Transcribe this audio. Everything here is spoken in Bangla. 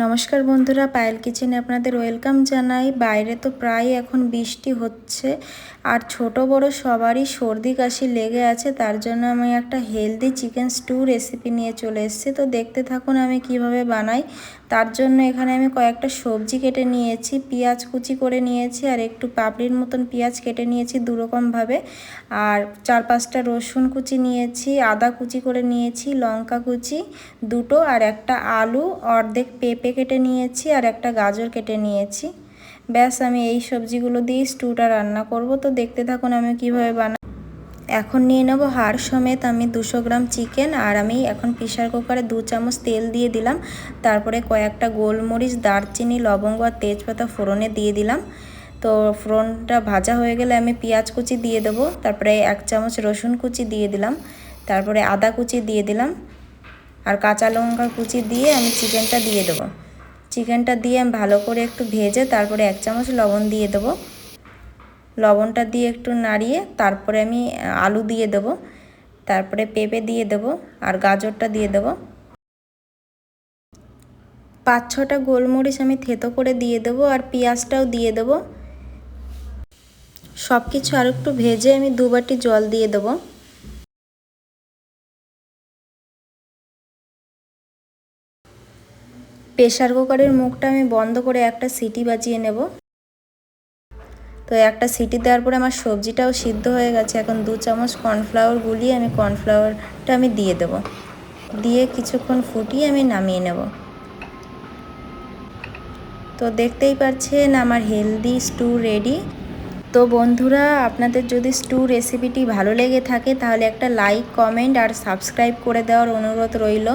নমস্কার বন্ধুরা, পায়েল কিচেনে আপনাদের ওয়েলকাম জানাই। বাইরে তো প্রায় এখন বৃষ্টি হচ্ছে আর ছোট বড় সবারই সর্দি কাশি লেগে আছে। তার জন্য আমি একটা হেলদি চিকেন স্টু রেসিপি নিয়ে চলে এসেছি। তো দেখতে থাকুন আমি কিভাবে বানাই। তার জন্য এখানে আমি কয়েকটা সবজি কেটে নিয়েছি, পেঁয়াজ কুচি করে নিয়েছি আর একটু পাপড়ির মতন পেঁয়াজ কেটে নিয়েছি দুরকমভাবে, আর 4-5টা রসুন কুচি নিয়েছি, আদা কুচি করে নিয়েছি, লঙ্কা কুচি দুটো আর একটা আলু, অর্ধেক পেঁপে কেটে নিয়েছি আর একটা গাজর কেটে নিয়েছি। ব্যাস, আমি এই সবজিগুলো দিয়ে স্টুটা রান্না করব। তো দেখতে থাকুন আমি কিভাবে বানাই। এখন নিয়ে নেব হাড় সমেত আমি 200 গ্রাম চিকেন, আর আমি এখন প্রেসার কুকারে 2 চামচ তেল দিয়ে দিলাম। তারপরে কয়েকটা গোলমরিচ, দারচিনি, লবঙ্গ আর তেজপাতা ফোড়নে দিয়ে দিলাম। তো ফোড়নটা ভাজা হয়ে গেলে আমি পেঁয়াজ কুচি দিয়ে দেবো, তারপরে 1 চামচ রসুন কুচি দিয়ে দিলাম, তারপরে আদা কুচি দিয়ে দিলাম আর কাঁচা লঙ্কা কুচি দিয়ে আমি চিকেনটা দিয়ে দেবো। চিকেনটা দিয়ে আমি ভালো করে একটু ভেজে তারপরে 1 চামচ লবণ দিয়ে দেবো। লবণটা দিয়ে একটু নাড়িয়ে তারপরে আমি আলু দিয়ে দেবো, তারপরে পেঁপে দিয়ে দেবো আর গাজরটা দিয়ে দেবো। 5-6টা গোলমরিচ আমি থেতো করে দিয়ে দেবো আর পেঁয়াজটাও দিয়ে দেবো। সব কিছু আর একটু ভেজে আমি 2 বাটি জল দিয়ে দেবো। প্রেসার কুকারের মুখটা আমি বন্ধ করে একটা সিটি বাজিয়ে নেব। তো একটা সিটি দেওয়ার পরে আমার সবজিটাও সিদ্ধ হয়ে গেছে। এখন 2 চামচ কর্নফ্লাওয়ার গুলিয়ে আমি কর্নফ্লাওয়ারটা আমি দিয়ে দেব, দিয়ে কিছুক্ষণ ফুটিয়ে আমি নামিয়ে নেব। তো দেখতেই পাচ্ছেন আমার হেলদি স্টু রেডি। তো বন্ধুরা, আপনাদের যদি স্টু রেসিপিটি ভালো লেগে থাকে তাহলে একটা লাইক, কমেন্ট আর সাবস্ক্রাইব করে দেওয়ার অনুরোধ রইল।